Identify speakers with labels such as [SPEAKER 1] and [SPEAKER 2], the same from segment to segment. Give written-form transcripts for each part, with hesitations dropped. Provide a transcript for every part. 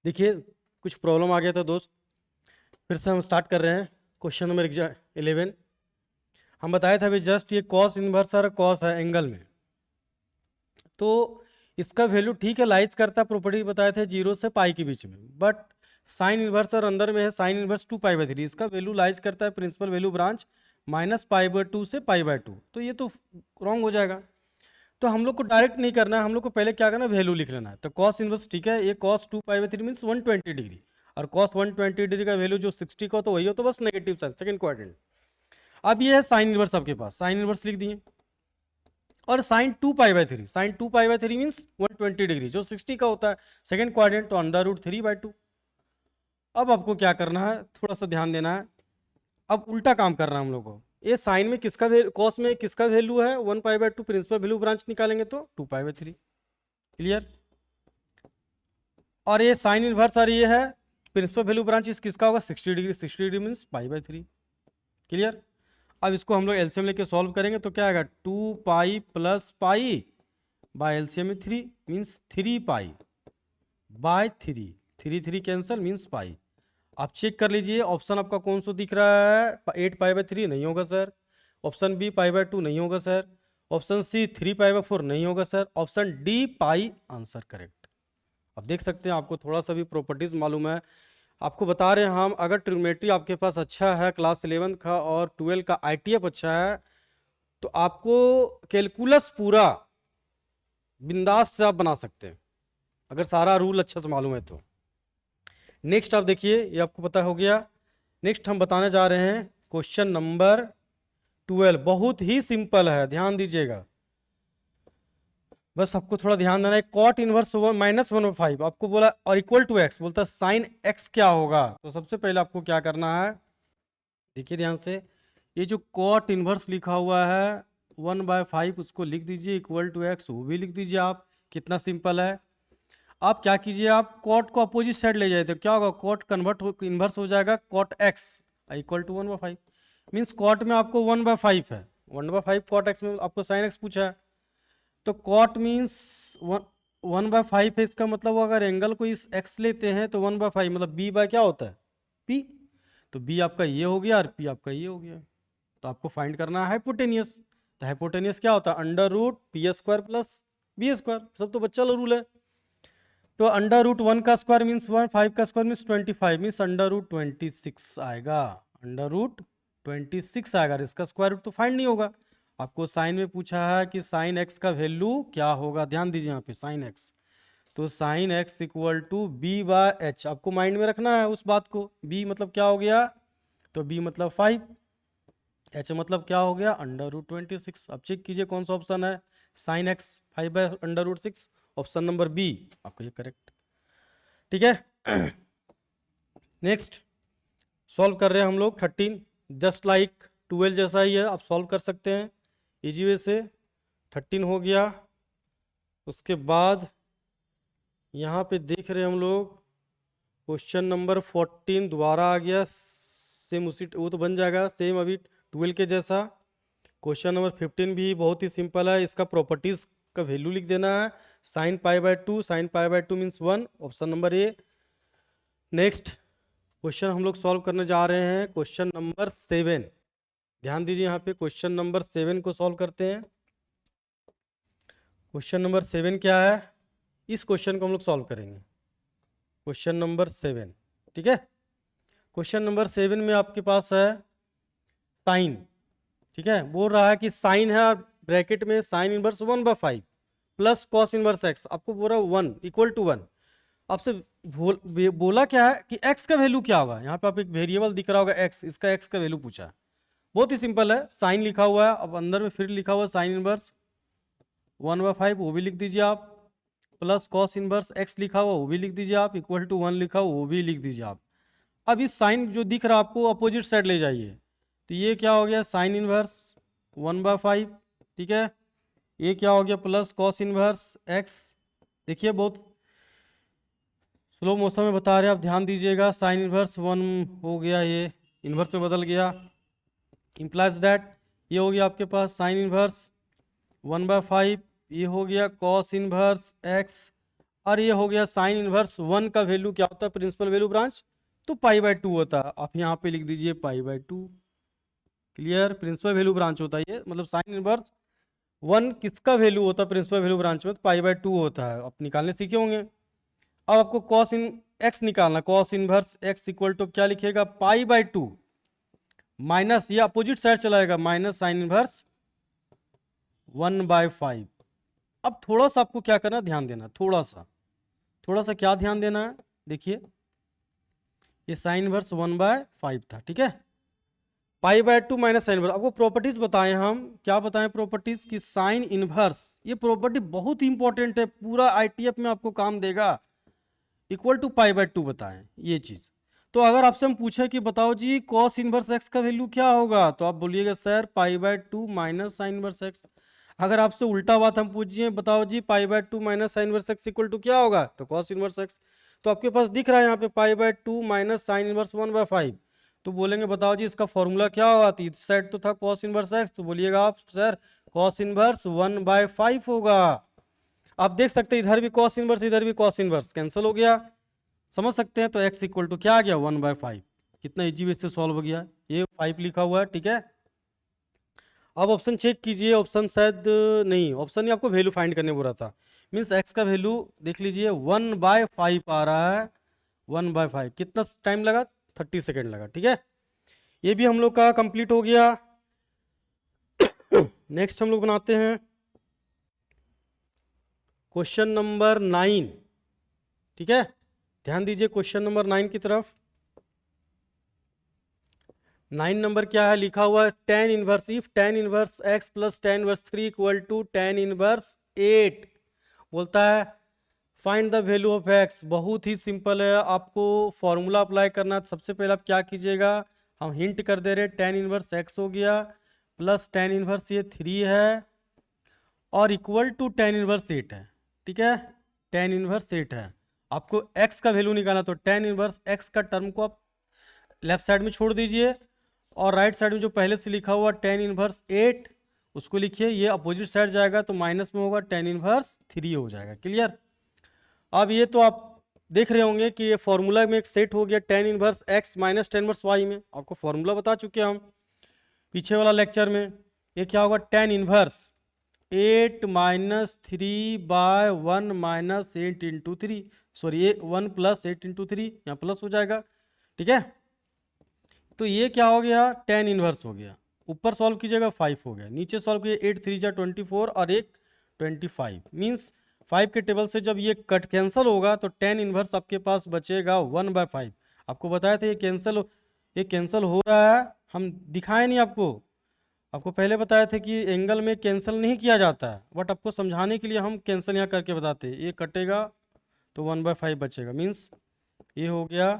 [SPEAKER 1] देखिए कुछ प्रॉब्लम आ गया था दोस्त, फिर से हम स्टार्ट कर रहे हैं। क्वेश्चन नंबर 11 हम बताया था अभी जस्ट, ये कॉस इन्वर्स और कॉस है एंगल में, तो इसका वैल्यू ठीक है लाइज करता है, प्रॉपर्टी बताए थे 0 से पाई के बीच में, बट साइन इन्वर्स और अंदर में है साइन इन्वर्स 2π/3, इसका वैल्यू लाइज करता है प्रिंसिपल वैल्यू ब्रांच -π/2 से π/2, तो ये तो रॉन्ग हो जाएगा। तो हम लोग को डायरेक्ट नहीं करना है, हम लोग को पहले क्या करना है, वैल्यू लिख लेना है। तो कॉस इनवर्स ठीक है, ये कॉस 2π/3 मीन्स 120 डिग्री, और कॉस 120 डिग्री का वैल्यू जो 60 का तो वही हो, तो बस नेगेटिव साइन सेकंड क्वाड्रेंट। अब ये है साइन इनवर्स आपके पास, साइन इनवर्स लिख दिए, और साइन 2π/3, साइन 2π/3 मीन्स 120 डिग्री जो 60 का होता है सेकंड क्वाड्रेंट, तो √3/2। अब आपको क्या करना है, थोड़ा सा ध्यान देना है, अब उल्टा काम करना है हम लोग को। ये साइन में किसका कॉस में किसका वैल्यू है 1π/2, प्रिंसिपल वैल्यू ब्रांच निकालेंगे तो 2π/3, क्लियर। और ये साइन इनवर्स और ये है प्रिंसिपल वैल्यू ब्रांच, इस किसका होगा 60 डिग्री, 60 डिग्री मीन्स π/3, क्लियर। अब इसको हम लोग एलसीएम लेके सॉल्व करेंगे तो क्या आएगा 2π + π बाय एलसीएम में 3 मीन्स 3π/3, 3 कैंसल मीन्स पाई। आप चेक कर लीजिए ऑप्शन आपका कौन सा दिख रहा है, 8π/3 नहीं होगा सर, ऑप्शन बी π/2 नहीं होगा सर, ऑप्शन सी 3π/4 नहीं होगा सर, ऑप्शन डी पाई आंसर करेक्ट। अब देख सकते हैं आपको थोड़ा सा भी प्रॉपर्टीज मालूम है, आपको बता रहे हैं हम, अगर ट्रिग्नोमेट्री आपके पास अच्छा है क्लास 11 का और 12 का आईटीएफ अच्छा है, तो आपको कैलकुलस पूरा बिंदास से आप बना सकते हैं, अगर सारा रूल अच्छा से मालूम है तो। नेक्स्ट आप देखिए, ये आपको पता हो गया। नेक्स्ट हम बताने जा रहे हैं क्वेश्चन नंबर 12, बहुत ही सिंपल है, ध्यान दीजिएगा, बस आपको थोड़ा ध्यान देना है। कॉट इनवर्स -1/5 आपको बोला और इक्वल टू एक्स, बोलता है साइन एक्स क्या होगा। तो सबसे पहले आपको क्या करना है, देखिए ध्यान से, ये जो कॉट इनवर्स लिखा हुआ है 1/5 उसको लिख दीजिए, इक्वल टू एक्स वो भी लिख दीजिए आप, कितना सिंपल है। आप क्या कीजिए, आप कॉट को अपोजिट साइड ले जाए तो क्या होगा, कॉट कन्वर्ट हो इन्वर्स हो जाएगा cot x equal to 1/5, means cot में आपको 1/5 है, 1/5 कॉट एक्स में आपको साइन एक्स पूछा है, तो कॉट मीन्स 1/5 है, इसका मतलब अगर एंगल को इस एक्स लेते हैं तो 1/5 मतलब बी बाय क्या होता है पी, तो बी आपका ये हो गया और पी आपका ये हो गया। तो आपको फाइंड करना है हाइपोटेनियस, तो हाइपोटेनियस क्या होता है √p² + b², सब तो बच्चा रूल है। तो √1 का स्क्वायर मीन्स 1, 5 का स्क्वायर मीन्स 25 मीन्स √26 आएगा, √26 आएगा, इसका स्क्वायर रूट तो फाइंड नहीं होगा। आपको साइन में पूछा है कि साइन एक्स का वैल्यू क्या होगा, ध्यान दीजिए यहाँ पे साइन एक्स, तो sine x equal to b/h, आपको माइंड में रखना है उस बात को। b मतलब क्या हो गया, तो b मतलब 5, h मतलब क्या हो गया √26। अब चेक कीजिए कौन सा ऑप्शन है, sine x 5/√6, option number B आपका ये करेक्ट, ठीक है। नेक्स्ट सॉल्व कर रहे हैं हम लोग 13, जस्ट लाइक 12 जैसा ही है, आप सॉल्व कर सकते हैं इजी वे से। 13 हो गया, उसके बाद यहाँ पे देख रहे हैं हम लोग क्वेश्चन नंबर 14 दोबारा आ गया, सेम उसी वो तो बन जाएगा सेम अभी 12 के जैसा। क्वेश्चन नंबर 15 भी बहुत ही सिंपल है, इसका प्रॉपर्टीज का वैल्यू लिख देना है, sine π/2, sine π/2 means 1, option number A. Next question हम लोग सॉल्व करने जा रहे हैं क्वेश्चन नंबर 7, ध्यान दीजिए यहाँ पे क्वेश्चन नंबर 7 को सॉल्व करते हैं। क्वेश्चन नंबर 7 क्या है, इस क्वेश्चन को हम लोग सॉल्व करेंगे, क्वेश्चन नंबर 7, ठीक है। क्वेश्चन नंबर 7 में आपके पास है साइन, ठीक है, बोल रहा है कि साइन है और ब्रैकेट में sign inverse 1/5 plus cos inverse x, आपको बोल रहा है 1 इक्वल टू 1। आपसे बोला क्या है कि x का वैल्यू क्या होगा, यहाँ पे आप एक वेरिएबल दिख रहा होगा x, इसका x का वैल्यू पूछा है। बहुत ही सिंपल है, साइन लिखा हुआ है, अब अंदर में फिर लिखा हुआ है साइन इनवर्स 1/5 वो भी लिख दीजिए आप, प्लस कॉस इनवर्स x लिखा हुआ वो भी लिख दीजिए आप, इक्वल टू 1 लिखा हुआ वो भी लिख दीजिए आप। अब इस साइन जो दिख रहा है आपको अपोजिट साइड ले जाइए, तो ये क्या हो गया साइन इनवर्स 1/5, ठीक है, ये क्या हो गया प्लस कॉस इनवर्स x। देखिए बहुत स्लो मोशन में बता रहे हैं आप, ध्यान दीजिएगा, साइन इनवर्स 1 हो गया, ये इनवर्स में बदल गया, इम्प्लाइज दैट ये हो गया आपके पास साइन इनवर्स 1/5, ये हो गया कॉस इनवर्स x। और ये हो गया साइन इनवर्स 1 का वैल्यू क्या होता है प्रिंसिपल वैल्यू ब्रांच, तो π/2 होता है। आप यहाँ पे लिख दीजिए π/2। क्लियर, प्रिंसिपल वैल्यू ब्रांच होता है ये, मतलब साइन इनवर्स 1 किसका वैल्यू होता है प्रिंसिपल वैल्यू ब्रांच में, तो π/2 होता है। आप निकालने सीखे होंगे। अब आपको कॉस इन एक्स निकालना, cos inverse x equal to क्या लिखेगा π/2 माइनस, ये अपोजिट साइड चलाएगा, माइनस साइन इनवर्स 1/5। अब थोड़ा सा आपको क्या करना, ध्यान देना, थोड़ा सा क्या ध्यान देना है, देखिए ये साइन इनवर्स 1/5 था, ठीक है, π/2 माइनस साइन इनवर्स। आपको प्रॉपर्टीज बताएं, हम क्या बताएं प्रॉपर्टीज की साइन इनवर्स, ये प्रॉपर्टी बहुत इंपॉर्टेंट है, पूरा आईटीएफ में आपको काम देगा। इक्वल टू π/2 बताएं ये चीज। तो अगर आपसे हम पूछे कि बताओ जी कॉस इनवर्स एक्स का वैल्यू क्या होगा, तो आप बोलिएगा sir π/2 minus sine inverse x. अगर आपसे उल्टा बात हम पूछिए, बताओ जी π/2 minus sine inverse x equal to क्या होगा, तो कॉस इनवर्स एक्स। तो आपके पास दिख रहा है यहाँ पे π/2 माइनस साइन इनवर्स 1/5। तो बोलेंगे बताओ जी इसका फॉर्मूला क्या होगा, तो इस साइड तो था कॉस इनवर्स एक्स, तो बोलिएगा आप सर कॉस इनवर्स 1/5 होगा। आप देख सकते हैं इधर भी कॉस इनवर्स, इधर भी कॉस इनवर्स, कैंसिल हो गया, समझ सकते हैं। तो x इक्वल टू क्या आ गया 1/5। कितना इजी वे से सॉल्व हो गया, ये 5 लिखा हुआ है, ठीक है। अब ऑप्शन चेक कीजिए, ऑप्शन शायद नहीं, ऑप्शन ही आपको वैल्यू फाइंड करने बोल रहा था, मीन्स x का वैल्यू देख लीजिए 1/5 आ रहा है, 1/5। कितना टाइम लगा, 30 सेकेंड लगा, ठीक है। ये भी हम लोग का कंप्लीट हो गया। नेक्स्ट हम लोग बनाते हैं क्वेश्चन नंबर 9, ठीक है, ध्यान दीजिए क्वेश्चन नंबर 9 की तरफ। 9 नंबर क्या है, लिखा हुआ है tan inverse, if tan inverse x plus tan inverse 3 equal to tan inverse 8, बोलता है find the value of x। बहुत ही सिंपल है, आपको फॉर्मूला अप्लाई करना है। सबसे पहले आप क्या कीजिएगा, हम हिंट कर दे रहे, tan इनवर्स x हो गया प्लस tan इनवर्स ये 3 है और इक्वल टू tan इनवर्स 8 है, ठीक है, tan इनवर्स 8 है। आपको x का वैल्यू निकालना, तो tan इनवर्स x का टर्म को आप लेफ्ट साइड में छोड़ दीजिए और राइट साइड में जो पहले से लिखा हुआ tan इनवर्स 8 उसको लिखिए, ये अपोजिट साइड जाएगा तो माइनस में होगा, tan इनवर्स 3 हो जाएगा। क्लियर। अब ये तो आप देख रहे होंगे कि ये फॉर्मूला में एक सेट हो गया tan inverse x minus tan inverse y में, आपको फॉर्मूला बता चुके हैं हम पीछे वाला लेक्चर में। ये क्या होगा, tan inverse 8 minus 3/1 minus 8 into 3, sorry ये 1 प्लस 8 इंटू 3, यहाँ प्लस हो जाएगा, ठीक है। तो ये क्या हो गया, tan इनवर्स हो गया, ऊपर सॉल्व कीजिएगा 5 हो गया, नीचे सॉल्व कीजिए 8 3 जा 24 और एक 25, मीन्स 5 के टेबल से जब ये कट कैंसिल होगा तो tan इनवर्स आपके पास बचेगा 1/5। आपको बताया था ये कैंसिल हो रहा है, हम दिखाए नहीं आपको, आपको पहले बताया था कि एंगल में कैंसिल नहीं किया जाता है, बट आपको समझाने के लिए हम कैंसिल यहाँ करके बताते हैं। ये कटेगा तो 1/5 बचेगा, मीन्स ये हो गया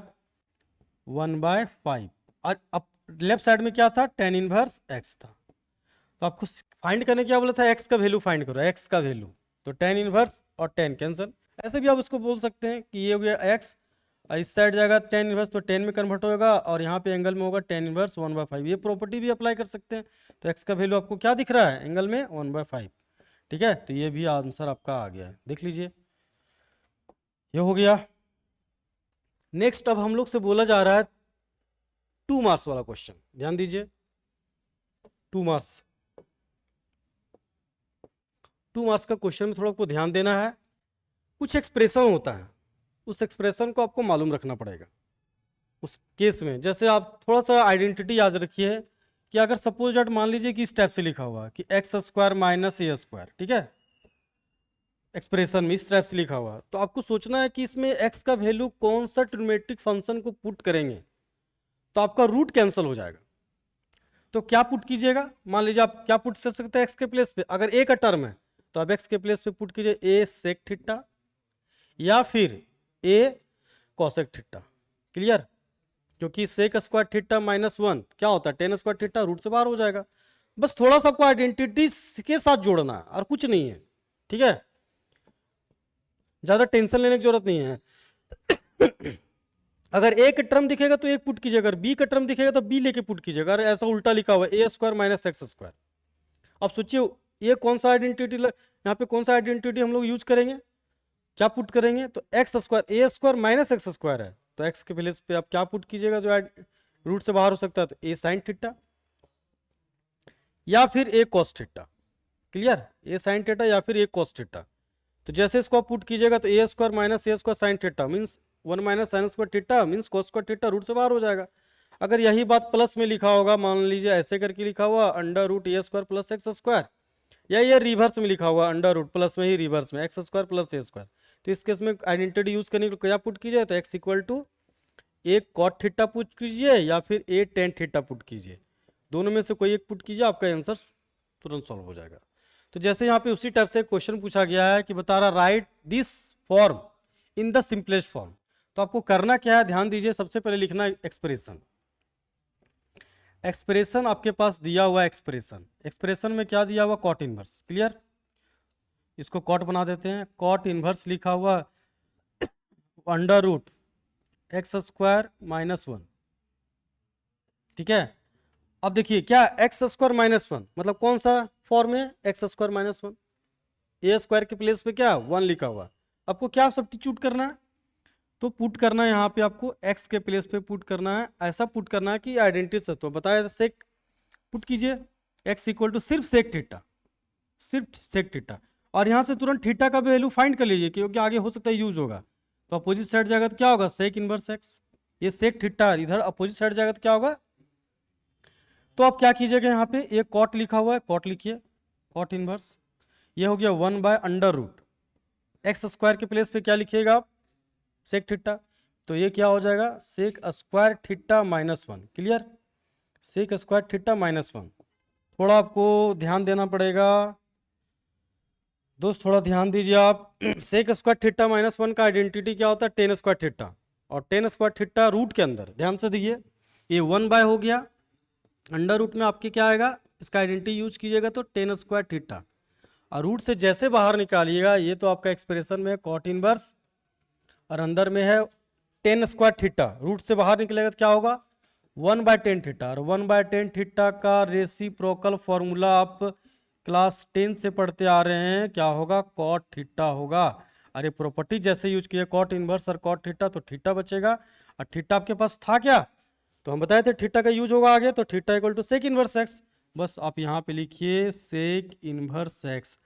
[SPEAKER 1] 1/5। और अब लेफ्ट साइड में क्या था, tan इनवर्स x था। तो आपको फाइंड करने क्या बोला था, x का वैल्यू फाइंड करो, x का वैल्यू, तो tan इनवर्स और tan कैंसिल। ऐसे भी आप उसको बोल सकते हैं कि ये हो गया x, इस साइड जाएगा tan इनवर्स तो tan में कन्वर्ट होगा और यहाँ पे एंगल में होगा tan इनवर्स 1/5। ये प्रॉपर्टी भी अप्लाई कर सकते हैं। तो x का वैल्यू आपको क्या दिख रहा है एंगल में 1/5, ठीक है। तो ये भी आंसर आपका आ गया है, देख लीजिए, ये हो गया। नेक्स्ट अब हम लोग से बोला जा रहा है 2 मार्क्स वाला क्वेश्चन, ध्यान दीजिए 2 मार्क्स का क्वेश्चन में थोड़ा आपको ध्यान देना है। कुछ एक्सप्रेशन होता है, उस एक्सप्रेशन को आपको मालूम रखना पड़ेगा उस केस में। जैसे आप थोड़ा सा आइडेंटिटी याद रखिए कि अगर सपोज दैट मान लीजिए कि इस टाइप से लिखा हुआ कि x² माइनस a², ठीक है, एक्सप्रेशन में इस टाइप से लिखा हुआ, तो आपको सोचना है कि इसमें x का वैल्यू कौन सा ट्रिग्नोमेट्रिक फंक्शन को पुट करेंगे, तो आपका रूट कैंसिल हो जाएगा। तो क्या पुट कीजिएगा, मान लीजिए आप क्या पुट कर सकते हैं x के प्लेस पे, अगर a का टर्म है तो आप x के प्लेस पे पुट कीजिए a सेक थीटा या फिर a कोसेक थीटा। क्लियर, क्योंकि सेक स्क्वायर थीटा -1 क्या होता है, tan स्क्वायर थीटा, रूट से बाहर हो जाएगा। बस थोड़ा सा आपको आइडेंटिटी के साथ जोड़ना है और कुछ नहीं है, ठीक है, ज्यादा टेंशन लेने की जरूरत नहीं है। अगर a का टर्म दिखेगा तो एक पुट कीजिएगा, अगर b का टर्म दिखेगा तो b लेके पुट कीजिएगा। अगर ऐसा उल्टा लिखा हुआ है a² माइनस x², अब सोचिए ये कौन सा आइडेंटिटी, यहाँ पे कौन सा आइडेंटिटी हम लोग यूज करेंगे, क्या पुट करेंगे, तो एक्स स्क्वायर, ए स्क्वायर माइनस एक्स स्क्वायर है, तो एक्स के प्लेस पे आप क्या पुट कीजिएगा जो रूट से बाहर हो सकता है, तो ए साइन थीटा या फिर ए कॉस थीटा। क्लियर, ए साइन थीटा या फिर ए कॉस थीटा। तो जैसे इसको आप पुट कीजिएगा तो A square minus A square sine theta means 1 minus sine square theta means cos square theta, root से बाहर हो जाएगा। अगर यही बात प्लस में लिखा होगा, मान लीजिए ऐसे करके लिखा हुआ अंडर रूट ए स्क्वायर प्लस एक्स स्क्वायर, या ये रिवर्स में लिखा हुआ अंडर रूट प्लस में ही रिवर्स में एक्स स्क्वायर प्लस ए स्क्वायर, तो इस केस में आइडेंटिटी यूज करने के लिए क्या पुट कीजिए, तो x equal to a cot theta put कीजिए या फिर ए टेन थीटा पुट कीजिए, दोनों में से कोई एक पुट कीजिए, आपका आंसर तुरंत सॉल्व हो जाएगा। तो जैसे यहाँ पे उसी टाइप से क्वेश्चन पूछा गया है कि बता रहा right this form in the simplest form, तो आपको करना क्या है, ध्यान दीजिए, सबसे पहले लिखना एक्सप्रेशन। एक्सप्रेशन आपके पास दिया हुआ एक्सप्रेशन, एक्सप्रेशन में क्या दिया हुआ, कॉट इनवर्स। क्लियर, इसको कॉट बना देते हैं, कॉट इनवर्स लिखा हुआ under root x square minus 1। ठीक है, अब देखिए क्या एक्स स्क्वायर माइनस 1 मतलब कौन सा फॉर्म है, एक्स स्क्वायर माइनस 1, ए स्क्वायर के प्लेस पे क्या 1 लिखा हुआ। आपको क्या सब्स्टिट्यूट करना है, तो पुट करना है यहाँ पे आपको एक्स के प्लेस पे पुट करना है, ऐसा पुट करना है कि आइडेंटिटी से, तो बताया सेक पुट कीजिए, एक्स इक्वल टू सिर्फ सेक थीटा, सिर्फ सेक थीटा, और यहाँ से तुरंत थीटा का वैल्यू फाइंड कर लीजिए क्योंकि आगे हो सकता है यूज होगा, तो अपोजिट साइड जाएगा तो क्या होगा, सेक इनवर्स एक्स, ये सेक थीटा इधर अपोजिट साइड जाएगा तो क्या होगा, तो आप क्या कीजिएगा यहाँ पे एक कॉट लिखा हुआ है, कॉट लिखिए, कॉट इनवर्स, ये हो गया 1 by under root x square के प्लेस पे क्या लिखिएगा आप, सेक थीटा, तो ये क्या हो जाएगा, sec square theta minus 1। Clear, sec square theta minus 1। थोड़ा आपको ध्यान देना पड़ेगा दोस्त, थोड़ा ध्यान दीजिए आप सेक स्क्वायर थीटा माइनस 1 का आइडेंटिटी क्या होता है, टेन स्क्वायर थीटा, और टेन स्क्वायर थीटा रूट के अंदर, ध्यान से देखिए ये 1 बाय हो गया, अंडर रूट में आपके क्या आएगा, इसका आइडेंटिटी यूज कीजिएगा तो टेन स्क्वायर थीटा, और रूट से जैसे बाहर निकालिएगा ये तो आपका एक्सप्रेशन में कॉट इनवर्स, और अंदर में है टेन स्क्वायर थीटा, रूट से बाहर निकलेगा तो क्या होगा 1 बाय टेन थीटा, और 1 बाय टेन थीटा का रेसिप्रोकल फॉर्मूला आप क्लास 10 से पढ़ते आ रहे हैं, क्या होगा, कॉट थीटा होगा। अरे प्रॉपर्टी जैसे यूज किए कॉट इनवर्स और कॉट थीटा, तो थीटा बचेगा, और थीटा आपके पास था क्या, तो हम बताए थे थीटा का यूज होगा आगे, तो theta equal to sec inverse x, बस आप यहाँ पे लिखिए सेक इनवर्स एक्स,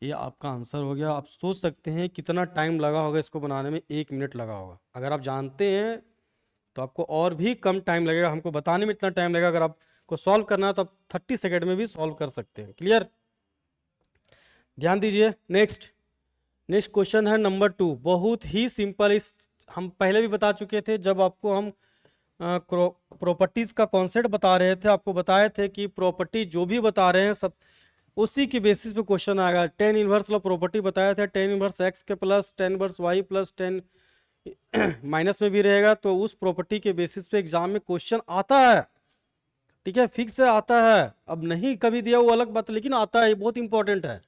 [SPEAKER 1] ये आपका आंसर हो गया। आप सोच सकते हैं कितना टाइम लगा होगा इसको बनाने में, 1 मिनट लगा होगा, अगर आप जानते हैं तो आपको और भी कम टाइम लगेगा, हमको बताने में इतना टाइम लगेगा, अगर आपको सॉल्व करना है तो आप 30 सेकेंड में भी सॉल्व कर सकते हैं। क्लियर, ध्यान दीजिए। नेक्स्ट नेक्स्ट क्वेश्चन है नंबर 2, बहुत ही सिंपल, इस हम पहले भी बता चुके थे जब आपको हम प्रॉपर्टीज का कॉन्सेप्ट बता रहे थे, आपको बताए थे कि प्रॉपर्टी जो भी बता रहे हैं सब उसी के बेसिस पे क्वेश्चन आएगा। टेन इनवर्स लो प्रॉपर्टी बताया था, टेन इनवर्स एक्स के plus tan inverse y plus tan minus में भी रहेगा, तो उस प्रॉपर्टी के बेसिस पे एग्जाम में क्वेश्चन आता है। ठीक है, फिक्स से आता है, अब नहीं कभी दिया वो अलग बात है, लेकिन आता है, ये बहुत इंपॉर्टेंट है।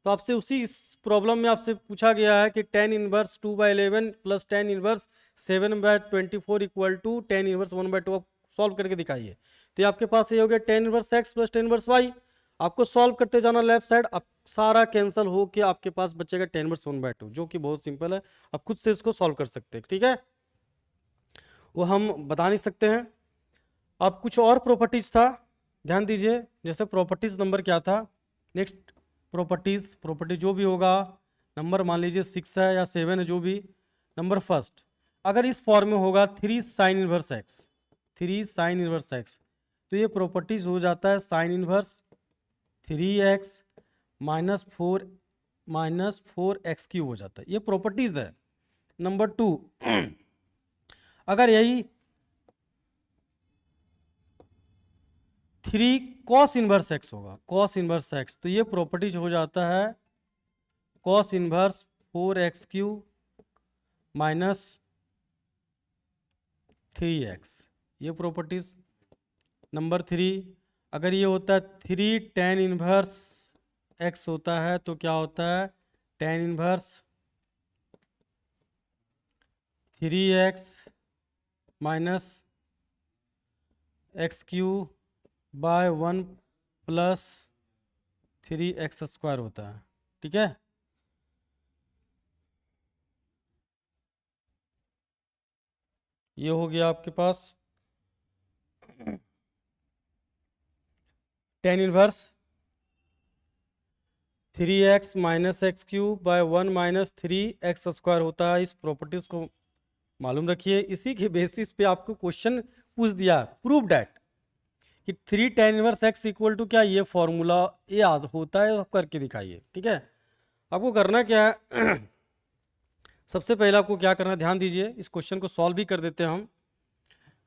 [SPEAKER 1] तो आपसे उसी इस प्रॉब्लम में आपसे पूछा गया है कि tan inverse 2/11 plus tan inverse 7/24 equal to tan inverse 1/2, आप सॉल्व करके दिखाइए। तो ये आपके पास ये हो गया tan inverse x plus tan inverse y, आपको सॉल्व करते जाना लेफ्ट साइड, अब सारा कैंसिल हो के आपके पास बचेगा टेन इनवर्स 1/2, जो कि बहुत सिंपल है, आप खुद से इसको सॉल्व कर सकते हैं। ठीक है, वो हम बता नहीं सकते हैं। अब कुछ और प्रॉपर्टीज था, ध्यान दीजिए, जैसे प्रॉपर्टीज नंबर क्या था, नेक्स्ट प्रॉपर्टी जो भी होगा, नंबर मान लीजिए 6 है या 7 है, जो भी नंबर फर्स्ट, अगर इस फॉर्म में होगा 3 sign inverse x, 3 sign inverse x, तो ये प्रॉपर्टीज हो जाता है sine inverse 3x minus four x cube हो जाता है, ये प्रॉपर्टीज है। नंबर 2, अगर यही 3 कॉस इनवर्स एक्स होगा, कॉस इनवर्स एक्स, तो ये प्रॉपर्टीज हो जाता है cos inverse 4x cube minus 3x, ये प्रॉपर्टीज। नंबर 3, अगर ये होता है 3 टेन इनवर्स एक्स होता है, तो क्या होता है tan inverse 3x minus x cube by 1 plus 3x square होता है। ठीक है, ये हो गया आपके पास tan inverse 3x minus x cube by 1 minus 3x² होता है। इस प्रॉपर्टीज को मालूम रखिए। इसी के बेसिस पे आपको क्वेश्चन पूछ दिया प्रूव डैट कि 3 tan inverse x equal to क्या, ये फॉर्मूला ये याद होता है, आप करके दिखाइए। ठीक है, आपको करना क्या है सबसे पहले आपको क्या करना है, ध्यान दीजिए। इस क्वेश्चन को सॉल्व भी कर देते हैं हम।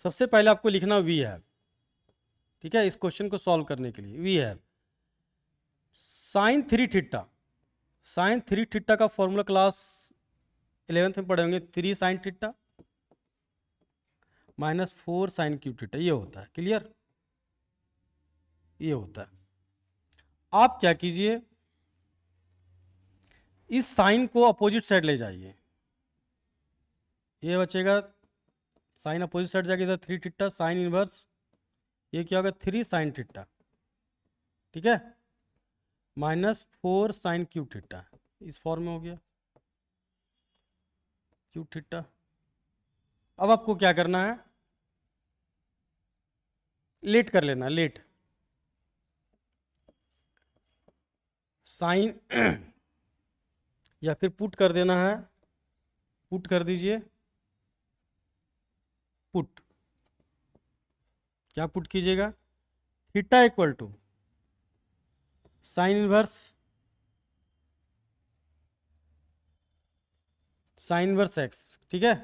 [SPEAKER 1] सबसे पहले आपको लिखना वी है। ठीक है, इस क्वेश्चन को सॉल्व करने के लिए वी है साइन 3 थीटा। साइन 3 थीटा का फॉर्मूला क्लास 11th में पढ़ेंगे। 3 sine theta minus 4 sine cube theta, ये होता है। क्लियर, ये होता है। आप क्या कीजिए, इस साइन को अपोजिट साइड ले जाइए। ये बचेगा साइन अपोजिट साइड जाएगा इधर 3 थीटा साइन इनवर्स, ये क्या होगा 3 साइन थीटा। ठीक है, माइनस 4 साइन क्यूब थीटा, इस फॉर्म में हो गया क्यूब थीटा। अब आपको क्या करना है, लेट कर लेना, लेट साइन या फिर पुट कर देना है, पुट कर दीजिए। पुट क्या पुट कीजिएगा, theta equal to sine inverse sine inverse x. ठीक है,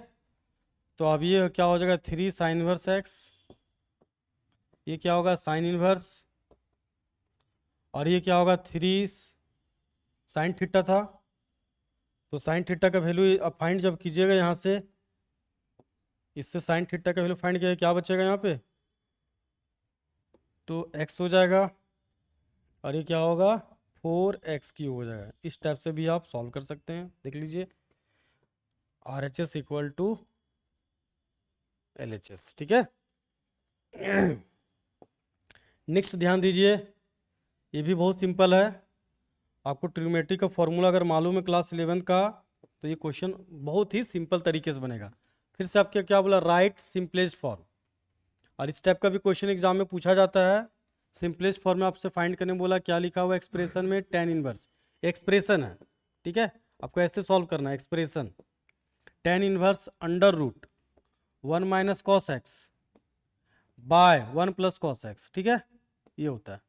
[SPEAKER 1] तो अब ये क्या हो जाएगा 3 साइन इनवर्स एक्स, ये क्या होगा साइन इनवर्स, और ये क्या होगा 3 साइन थीटा था। तो साइन थीटा का वैल्यू अब फाइंड जब कीजिएगा यहाँ से, इससे साइन थीटा का वैल्यू फाइंड किया, क्या बचेगा यहाँ पे, तो x हो जाएगा, और ये क्या होगा 4x क्यूब हो जाएगा। इस टाइप से भी आप सॉल्व कर सकते हैं, देख लीजिए। RHS equal to LHS। ठीक है, नेक्स्ट ध्यान दीजिए, ये भी बहुत सिंपल है। आपको ट्रिग्नोमेट्री का फॉर्मूला अगर मालूम है क्लास 11 का, तो ये क्वेश्चन बहुत ही सिंपल तरीके से बनेगा। फिर से आपके क्या बोला, राइट सिंपलेस्ट फॉर्म, और इस टाइप का भी क्वेश्चन एग्जाम में पूछा जाता है। सिंपलेस्ट फॉर्म में आपसे फाइंड करने बोला, क्या लिखा हुआ एक्सप्रेशन में, टेन इनवर्स एक्सप्रेशन है। ठीक है, आपको ऐसे सॉल्व करना है expression, tan inverse under root 1 minus cos x by 1 plus cos x. ठीक है, ये होता है।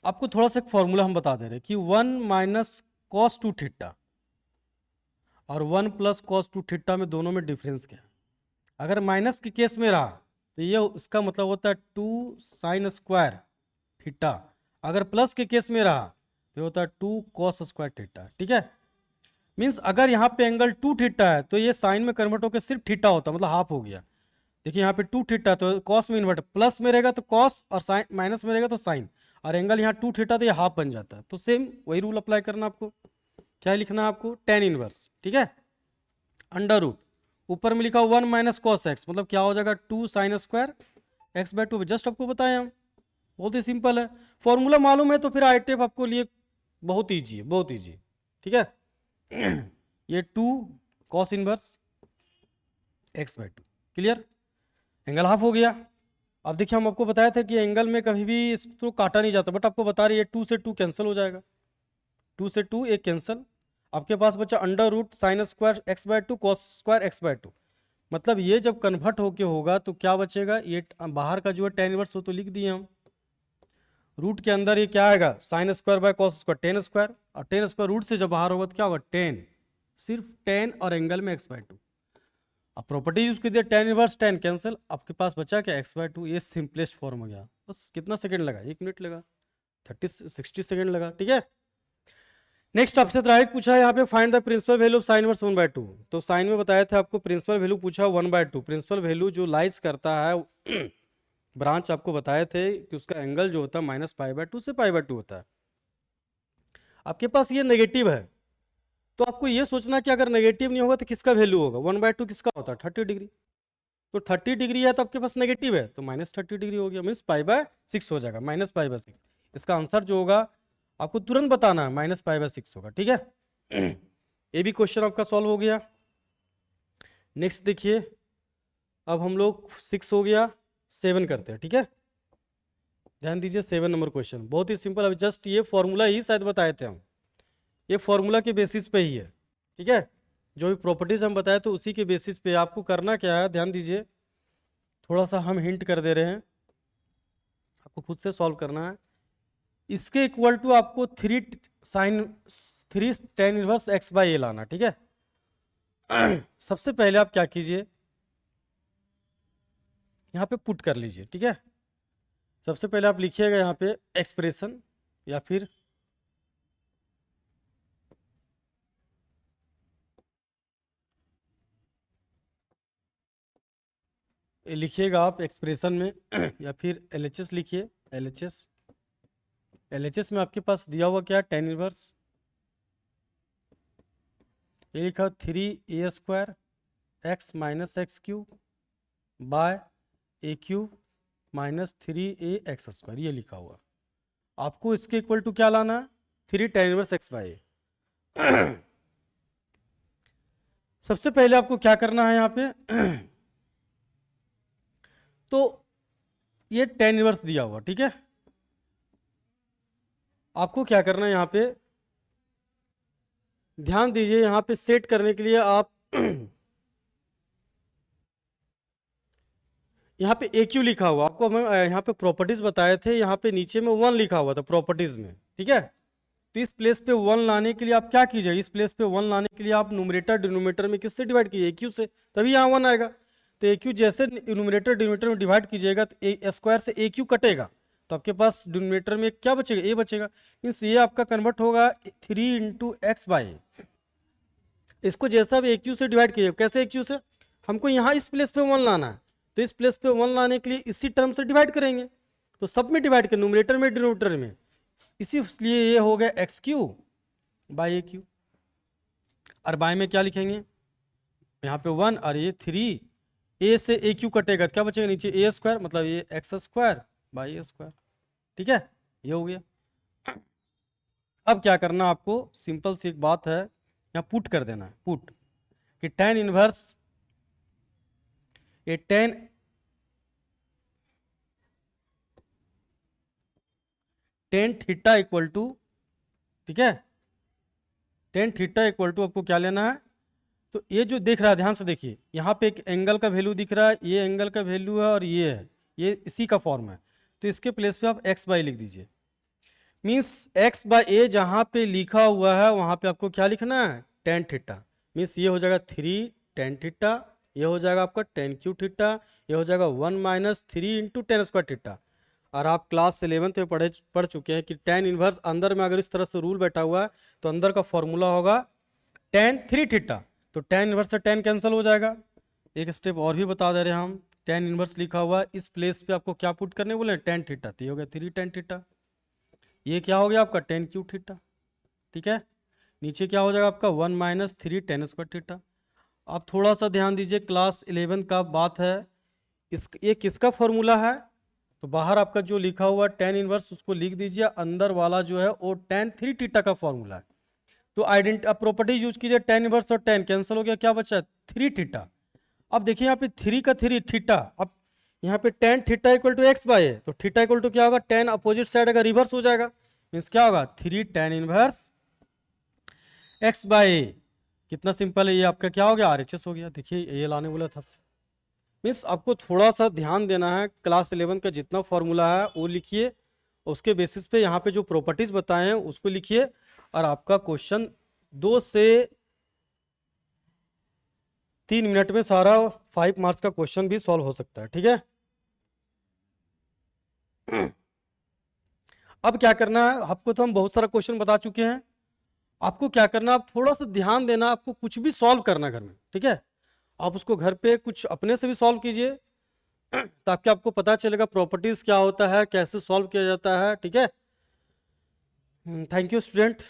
[SPEAKER 1] आपको थोड़ा सा एक फॉर्मूला हम बता दे रहे कि 1 माइनस कॉस 2 थीटा और 1 प्लस कॉस 2 थीटा में दोनों में डिफरेंस क्या है। अगर माइनस के केस में रहा तो ये इसका मतलब होता है 2 साइन स्क्वायर थीटा, अगर प्लस के केस में रहा तो होता है 2 कॉस स्क्वायर थीटा। ठीक है, मीन्स अगर यहाँ पे एंगल 2 थीटा है तो ये साइन में कन्वर्ट होकर सिर्फ थीटा होता, मतलब हाफ हो गया। देखिए यहाँ पे 2 थीटा तो कॉस में इन्वर्ट, प्लस में रहेगा तो कॉस, और साइन माइनस में रहेगा तो साइन, और एंगल यहाँ 2 थीटा तो ये हाफ बन जाता है। तो सेम वही रूल अप्लाई करना आपको। क्या लिखना है आपको, टेन इनवर्स। ठीक है, अंडर रूट, ऊपर में लिखा 1 माइनस कॉस एक्स, मतलब क्या हो जाएगा 2 sine square x by 2। Just आपको बताएं हम, बहुत ही सिंपल है। फॉर्मूला मालूम है तो फिर आई टेप आपको लिए बहुत ईजी है, बहुत ईजी। ठीक है, ये 2 cos inverse x by 2। Clear, angle half हो गया। अब देखिए हम आपको बताया था कि एंगल में कभी भी इसको काटा नहीं जाता, बट आपको बता रही है 2 से 2 कैंसिल हो जाएगा, 2 से 2 एक कैंसिल। आपके पास बचा under root sine square x by 2 cos square x by 2। मतलब ये जब कन्वर्ट होके होगा तो क्या बचेगा, ये बाहर का जो है टेन इनवर्स, वो तो लिख दिए हम। रूट के अंदर ये क्या आएगा, sine square by cos square ten square, और टेन स्क्वायर रूट से जब बाहर होगा तो क्या होगा 10, सिर्फ 10 और एंगल में एक्स बाय 2। अब प्रॉपर्टी यूज कीजिए, टेन इनवर्स 10 कैंसिल, आपके पास बचा क्या एक्स बाय 2। ये सिंपलेस्ट फॉर्म हो गया। बस कितना सेकंड लगा, 1 मिनट लगा, 60 सेकंड लगा। ठीक है, नेक्स्ट आपसे डायरेक्ट पूछा है यहाँ पे find the principal value of sine inverse 1/2। तो साइन में बताया था आपको प्रिंसिपल वैल्यू पूछा 1/2। प्रिंसिपल वैल्यू जो लाइज करता है ब्रांच आपको बताए थे कि उसका एंगल जो होता है -π/2 से π/2 होता है। आपके पास ये नेगेटिव है, तो आपको ये सोचना कि अगर नेगेटिव नहीं होगा तो किसका वैल्यू होगा, 1/2 किसका होता है 30 डिग्री। तो 30 डिग्री है तो आपके पास नेगेटिव है, तो -30 डिग्री हो गया, मीन्स π/6 हो जाएगा, -π/6। इसका आंसर जो होगा आपको तुरंत बताना है, -π/6 होगा। ठीक है, ये भी क्वेश्चन आपका सॉल्व हो गया। नेक्स्ट देखिए, अब हम लोग 6 हो गया, 7 करते हैं, ठीक है। ध्यान दीजिए 7 नंबर क्वेश्चन बहुत ही सिंपल, अभी जस्ट ये फॉर्मूला ही शायद बताए थे हम, ये फॉर्मूला के बेसिस पे ही है, ठीक है। जो भी प्रॉपर्टीज हम बताए तो उसी के बेसिस पे आपको करना क्या है, ध्यान दीजिए, थोड़ा सा हम हिंट कर दे रहे हैं, आपको खुद से सॉल्व करना है। इसके इक्वल टू आपको 3 tan इनवर्स x बाई ए लाना, ठीक है। सबसे पहले आप क्या कीजिए, यहाँ पे पुट कर लीजिए, ठीक है। सबसे पहले आप लिखिएगा यहाँ पे एक्सप्रेशन, या फिर लिखिएगा आप एक्सप्रेशन में या फिर LHS लिखिए, LHS में आपके पास दिया हुआ क्या, tan इनवर्स, ये लिखा 3a² x minus x cube bye ए क्यूब माइनस 3ax², ये लिखा हुआ। आपको इसके इक्वल टू क्या लाना है, 3 tan इनवर्स x बाय ए। सबसे पहले आपको क्या करना है यहाँ पे, तो ये tan इनवर्स दिया हुआ, ठीक है। आपको क्या करना है यहाँ पे, ध्यान दीजिए, यहाँ पे सेट करने के लिए आप यहाँ पे ए क्यू लिखा हुआ, आपको हम यहाँ पे प्रॉपर्टीज बताए थे, यहाँ पे नीचे में 1 लिखा हुआ था प्रॉपर्टीज में, ठीक है। तो इस प्लेस पे 1 लाने के लिए आप क्या कीजिए, इस प्लेस पे 1 लाने के लिए आप न्यूमरेटर डिनोमिनेटर में किससे डिवाइड कीजिए, ए क्यू से, तभी यहाँ 1 आएगा। तो ए क्यू जैसे न्यूमरेटर डिनोमिनेटर में डिवाइड कीजिएगा तो ए स्क्वायर से ए क्यू कटेगा, तो आपके पास डिनोमिनेटर में क्या बचेगा, ए बचेगा। मीन्स ये आपका कन्वर्ट होगा 3 इंटू एक्स बाई। इसको जैसा भी ए क्यू से डिवाइड कीजिए, कैसे ए क्यू से, हमको यहाँ इस प्लेस पे 1 लाना है, तो इस प्लेस पे 1 लाने के लिए इसी टर्म से डिवाइड करेंगे, तो सब में डिवाइड करें, न्यूमरेटर में डिनोमिनेटर में, इसीलिए ये हो गया x Q by A Q. और बाई में क्या लिखेंगे, यहाँ पे 1 और ये 3, ए से ए क्यू कटेगा तो क्या बचेगा नीचे a², मतलब ये x² बाई a², ठीक है, ये हो गया। अब क्या करना आपको, सिंपल सी एक बात है, यहाँ पुट कर देना है, पुट कि tan इनवर्स ये tan थीटा इक्वल टू, ठीक है, tan थीटा इक्वल टू आपको क्या लेना है, तो ये जो दिख रहा है ध्यान से देखिए, यहाँ पे एक एंगल का वैल्यू दिख रहा है, ये एंगल का वैल्यू है और ये है, ये इसी का फॉर्म है, तो इसके प्लेस पे आप x बाई लिख दीजिए। मीन्स x बाई ए जहाँ पे लिखा हुआ है वहाँ पे आपको क्या लिखना है, tan थीटा। मीन्स ये हो जाएगा 3 tan थीटा, ये हो जाएगा आपका tan क्यू थीटा, ये हो जाएगा 1 माइनस 3 इंटू tan² थीटा। और आप क्लास 11th में पढ़ चुके हैं कि tan इनवर्स अंदर में अगर इस तरह से रूल बैठा हुआ है तो अंदर का फॉर्मूला होगा tan 3 थीटा, तो tan इनवर्स से tan कैंसिल हो जाएगा। एक स्टेप और भी बता दे रहे हैं हम, tan इनवर्स लिखा हुआ इस प्लेस पे आपको क्या पुट करने बोले, tan थीटा, तो ये हो गया 3 tan थीटा, ये क्या हो गया आपका tan क्यू थीटा, ठीक है। नीचे क्या हो जाएगा आपका 1 माइनस 3 tan² थीटा। आप थोड़ा सा ध्यान दीजिए, क्लास 11 का बात है, ये किसका फॉर्मूला है, तो बाहर आपका जो लिखा हुआ tan इनवर्स उसको लिख दीजिए, अंदर वाला जो है वो tan 3 थीटा का फॉर्मूला है। तो आप प्रॉपर्टी यूज कीजिए, tan इनवर्स और tan कैंसिल हो गया, क्या बचा 3 थीटा। अब देखिए यहाँ पे 3 का 3 थीटा, अब यहाँ पे tan theta equal to x by, तो थीटा इक्वल टू क्या होगा, tan अपोजिट साइड का रिवर्स हो जाएगा, मीन्स क्या होगा 3 tan इनवर्स एक्स बाई। कितना सिंपल है, ये आपका क्या हो गया RHS हो गया। देखिए ये लाने बोला था आपसे, मीन्स आपको थोड़ा सा ध्यान देना है, क्लास 11 का जितना फॉर्मूला है वो लिखिए, उसके बेसिस पे यहाँ पे जो प्रॉपर्टीज बताए हैं उसको लिखिए, और आपका क्वेश्चन 2 से 3 मिनट में सारा 5 मार्क्स का क्वेश्चन भी सॉल्व हो सकता है, ठीक है। अब क्या करना है आपको, तो हम बहुत सारा क्वेश्चन बता चुके हैं, आपको क्या करना, आप थोड़ा सा ध्यान देना, आपको कुछ भी सॉल्व करना घर में, ठीक है। आप उसको घर पे कुछ अपने से भी सॉल्व कीजिए, ताकि आपको पता चलेगा प्रॉपर्टीज क्या होता है, कैसे सॉल्व किया जाता है, ठीक है। Thank you student.